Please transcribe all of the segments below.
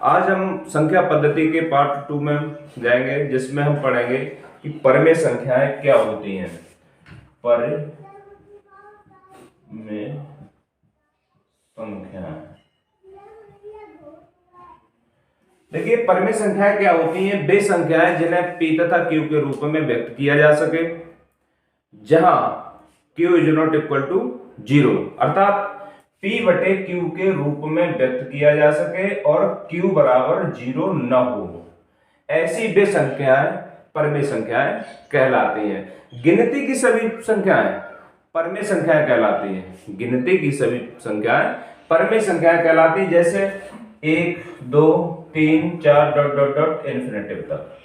आज हम संख्या पद्धति के पार्ट 2 में जाएंगे, जिसमें हम पढ़ेंगे कि परमेय संख्याएं क्या होती हैं। परमेय संख्याएं, देखिए परमेय संख्याएं क्या होती हैं। वे संख्याएं जिन्हें p तथा q के रूप में व्यक्त किया जा सके, जहां q is not equal to 0, अर्थात p बटे q के रूप में व्यक्त किया जा सके और q बराबर 0 न हो, ऐसी वे संख्याएं परमेय संख्याएं कहलाती हैं। गिनती की सभी संख्याएं परमेय संख्याएं कहलाती हैं। गिनती की सभी संख्याएं परमेय संख्याएं कहलाती हैं, जैसे 1, 2, 3, 4 डॉट डॉट डॉट इन्फिनिटिव तक।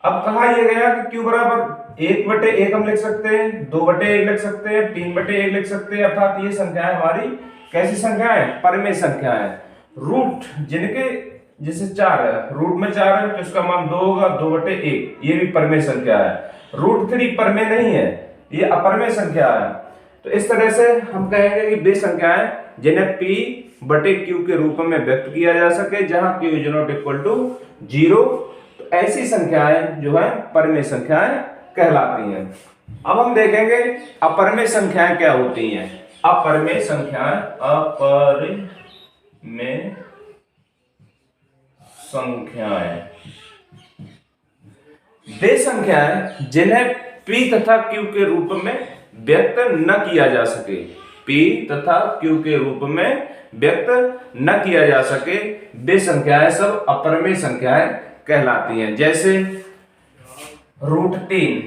अब कहा यह गया कि q बराबर 1/1 हम लिख सकते हैं, 2/1 लिख सकते हैं, 3/1 लिख सकते हैं, अर्थात ये संख्याएं हमारी कैसी संख्याएं? परमेय संख्याएं। रूट जिनके जैसे 4 है, रूट में 4 है तो इसका मान 2 होगा, 2/1, ये भी परमेय संख्या है। रूट 3 परमेय नहीं है, ये अपरमेय संख्या है। तो इस तरह से हम कहेंगे कि वे संख्याएं जिन्हें p बटे q के रूप में व्यक्त किया जा सके, जहां q is not equal to 0, तो ऐसी संख्याएं जो है परमेय संख्याएं कहलाती हैं। अब हम देखेंगे अपरमेय संख्याएं क्या होती हैं। अपरमेय संख्याएं, अपरमेय संख्याएं वे संख्याएं जिन्हें p तथा q के रूप में व्यक्त न किया जा सके। p तथा q के रूप में व्यक्त न किया जा सके, वे संख्याएं सब अपरमेय संख्याएं कहलाती हैं। जैसे √3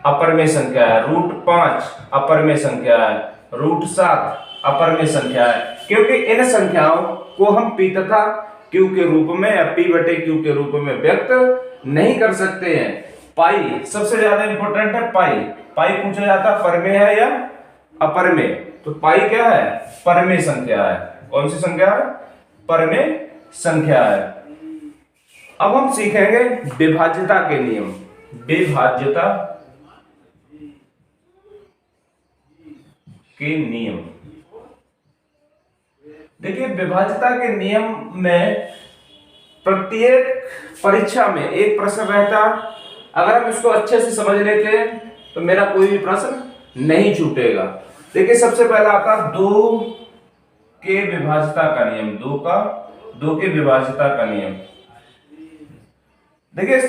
अपरमेय संख्या है, √5 अपरमेय संख्या है, √7 अपरमेय संख्या है, क्योंकि इन संख्याओं को हम p तथा q के रूप में या p बटे q के रूप में व्यक्त नहीं कर सकते हैं। पाई सबसे ज्यादा इंपॉर्टेंट है। पाई पूछा जाता परमेय है या अपरमेय, तो पाई क्या है? परमेय संख्या है। कौन सी संख्या है? परमेय संख्या है। अब हम सीखेंगे विभाज्यता के नियम। विभाज्यता के नियम, देखिए विभाज्यता के नियम में प्रत्येक परीक्षा में एक प्रश्न रहता है। अगर हम इसको अच्छे से समझ लेते हैं तो मेरा कोई भी प्रश्न नहीं छूटेगा। देखिए सबसे पहला आता 2 के विभाज्यता का नियम। 2 के विभाज्यता का नियम, देखिए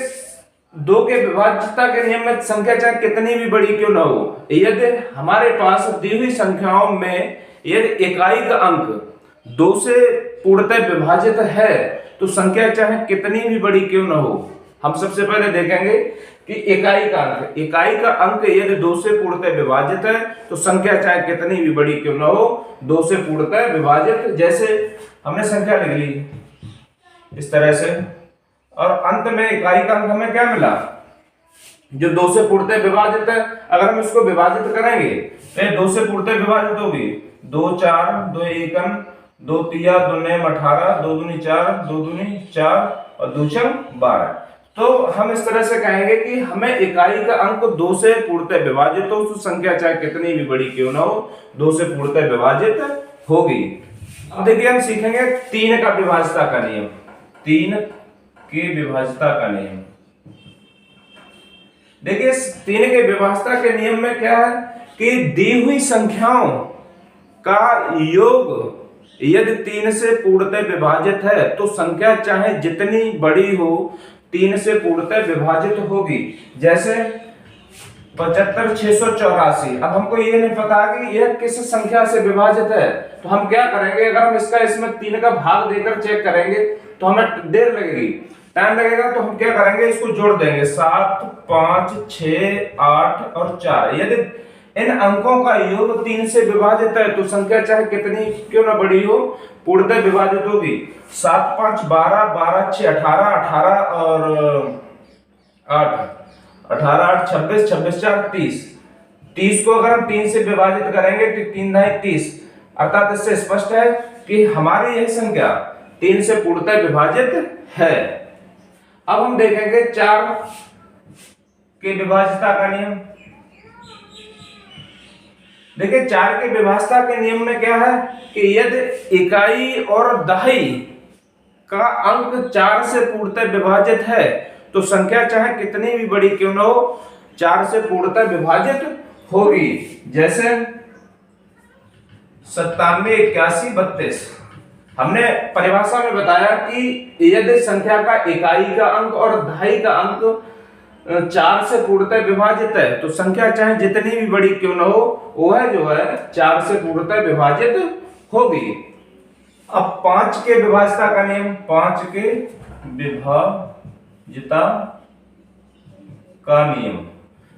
2 के विभाज्यता के नियम में संख्या चाहे कितनी भी बड़ी क्यों ना हो, यदि हमारे पास दी हुई संख्याओं में यदि इकाई का अंक 2 से पूर्णतः विभाजित है, तो संख्या चाहे कितनी भी बड़ी क्यों ना हो, हम सबसे पहले देखेंगे कि इकाई का अंक यदि 2 से पूर्णतः विभाजित है, तो संख्या चाहे कितनी भी बड़ी क्यों ना हो, 2 से पूर्णतः विभाजित। जैसे हमने संख्या लिख ली इस तरह से, और अंत में इकाई का अंक हमें क्या मिला? जो 2 से पूर्णतः विभाजित है। अगर हम इसको विभाजित करेंगे तो 2 से पूर्णतः विभाजित होगी। 2 4, 2 1, 2 3 2 9 18, 2 दूनी 4, 2 दूनी 4 और 2 6 12। तो हम इस तरह से कहेंगे कि हमें इकाई का अंक 2 से पूर्णतः विभाजित हो, तो संख्या चाहे कितनी भी बड़ी क्यों ना हो, 2 से पूर्णतः विभाजित होगी। अब देखिए हम सीखेंगे 3 का विभाज्यता का नियम। 3 के विभाज्यता का नियम, देखिए 3 के विभाज्यता के नियम में क्या है कि दी हुई संख्याओं का योग यदि 3 से पूर्णतः विभाजित है, तो संख्या चाहे जितनी बड़ी हो 3 से पूर्णतः विभाजित होगी। जैसे 75 684। अब हमको ये नहीं पता कि यह किस संख्या से विभाजित है, तो हम क्या करेंगे? अगर हम इसमें 3 का भाग देकर चेक करेंगे तो हमें देर लगेगी, टाइम लगेगा। तो हम क्या करेंगे? इसको जोड़ देंगे 7 5 6 8 और 4। यदि इन अंकों का योग 3 से विभाजित है, तो संख्या चाहे कितनी क्यों ना बड़ी हो, पूर्णतः विभाजित होगी। 7 5 12, 12 6 18, 18 और 8, 18 8 26, 26 4 30। 30 को अगर हम 3 से विभाजित करेंगे तो 3 9 30, अर्थात इससे स्पष्ट है कि हमारी यह संख्या 3 से पूर्णतः विभाजित है। अब हम देखेंगे 4 के विभाज्यता का नियम। देखिए 4 के विभाज्यता के नियम में क्या है कि यदि इकाई और दहाई का अंक 4 से पूर्णतः विभाजित है तो संख्या चाहे कितनी भी बड़ी क्यों ना हो 4 से पूर्णतः विभाजित होगी। जैसे 97, 81, 32। हमने परिभाषा में बताया कि यदि संख्या का इकाई का अंक और दहाई का अंक 4 से पूर्णतः विभाजित है तो संख्या चाहे जितनी भी बड़ी क्यों ना हो वह जो है 4 से पूर्णतः विभाजित होगी। अब 5 के विभाज्यता का नियम, 5 के विभाज्यता का नियम।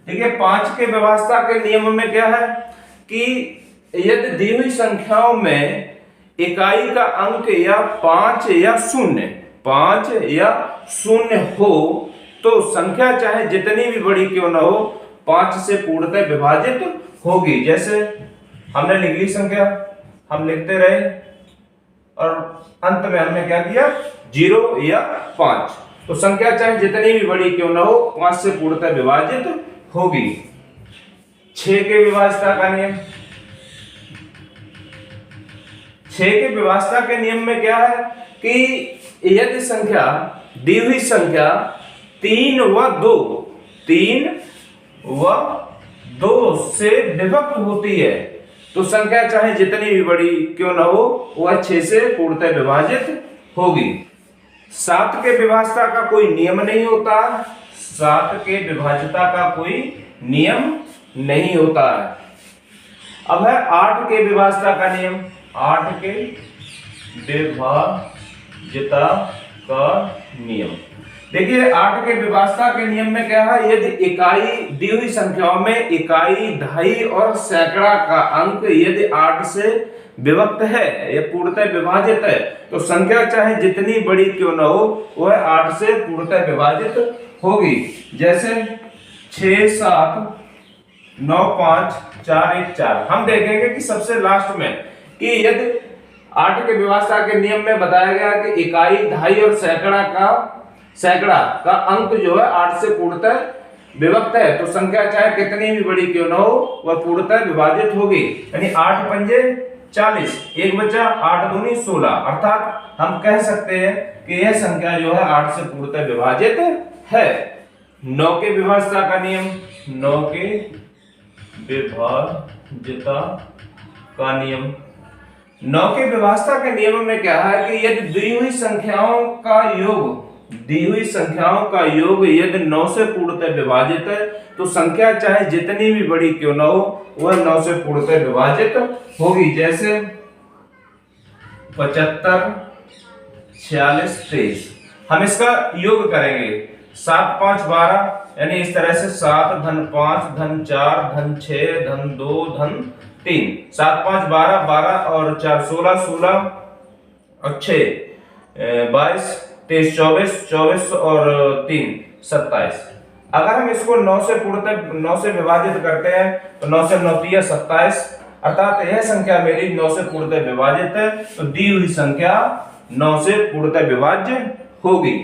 ठीक है, 5 के विभाज्यता के नियम में क्या है कि यदि दी हुई संख्याओं में इकाई का अंक या 5 या 0 हो तो संख्या चाहे जितनी भी बड़ी क्यों ना हो 5 से पूर्णतः विभाजित होगी। जैसे हमने लिख ली संख्या, हम लिखते रहे और अंत में हमने क्या किया 0 या 5, तो संख्या चाहे जितनी भी बड़ी क्यों ना हो 5 से पूर्णतः विभाजित होगी। 6 के विभाज्यता का नियम, 6 के विभाज्यता के नियम में क्या है कि यदि संख्या दी हुई संख्या 3 व 2 से विभक्त होती है तो संख्या चाहे जितनी भी बड़ी क्यों ना हो वह 6 से पूर्णतः विभाजित होगी। 7 के विभाज्यता का कोई नियम नहीं होता, 7 के विभाज्यता का कोई नियम नहीं होता है। अब है 8 के विभाज्यता का नियम, 8 के विभाज्यता का नियम। देखिए 8 के विभाज्यता के नियम में क्या है, यदि इकाई दी हुई संख्याओं में इकाई, दहाई और सैकड़ा का अंक यदि 8 से विभक्त है या पूर्णतः विभाजित है तो संख्या चाहे जितनी बड़ी क्यों न हो वह 8 से पूर्णतः विभाजित होगी। जैसे 6, 7, 9, 5, 4, 1, 4। हम देखेंगे कि सबसे लास्ट में कि यदि 8 के विभाज्यता के नियम में बताया गया कि इकाई, दहाई और सैकड़ा का अंक जो है 8 से पूर्णतः विभक्त है तो संख्या चाहे कितनी भी बड़ी क्यों न हो वह पूर्णतः विभाजित होगी। यानी 8 पंजे 40, 1 बचा, 8 दूनी 16, अर्थात हम कह सकते हैं कि यह संख्या जो है 8 से पूर्णतः विभाजित है। 9 के विभाज्यता का नियम, 9 के विभाज्यता का नियम। 9 के विभाज्यता के नियम में क्या है कि यदि दी हुई संख्याओं का योग यदि 9 से पूर्णतः विभाजित है तो संख्या चाहे जितनी भी बड़ी क्यों न हो वह 9 से पूर्णतः विभाजित होगी। जैसे 75, 46, 23। हम इसका योग करेंगे, 7, 5, 12, यानी इस तरह से 7 धन 5 धन 4 धन 6 धन 2 धन 3, 7, 5, 12, 12 और 4 16, 16 और 6 22, 23, 24, 24 और 3 27। अगर हम इसको 9 से विभाजित करते हैं तो 9 से 9 3 27, अर्थात यह संख्या मेरी 9 से पूर्णतः विभाजित है तो दी हुई संख्या 9 से पूर्णतः विभाज्य होगी।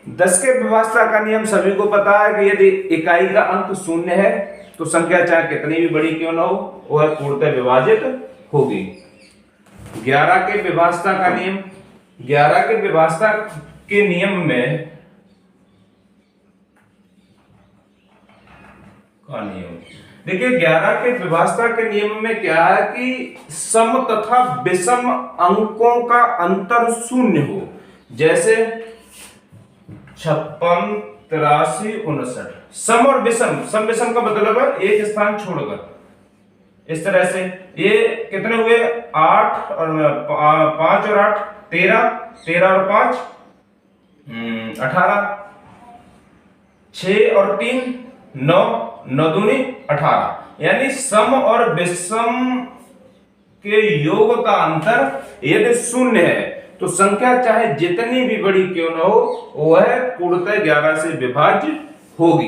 10 के विभाज्यता का नियम सभी को पता है कि यदि इकाई का अंक 0 है तो संख्या चाहे कितनी भी बड़ी क्यों न हो वह पूर्णतः विभाजित होगी। 11 के विभाज्यता का नियम, 11 के विभाज्यता के नियम में देखिए 11 के विभाज्यता के नियम में क्या है कि सम तथा विषम अंकों का अंतर 0 हो। जैसे 56, 83, 59। सम और विषम, सम विषम का मतलब है एक स्थान छोड़कर। इस तरह से ये कितने हुए 8 और 5 और 8 13, 13 और 5 18, 6 और 3 9, 9 दूनी 18। यानी सम और विषम के योग का अंतर यदि 0 है तो संख्या चाहे जितनी भी बड़ी क्यों न हो वह पूर्णतः 11 से विभाज्य होगी।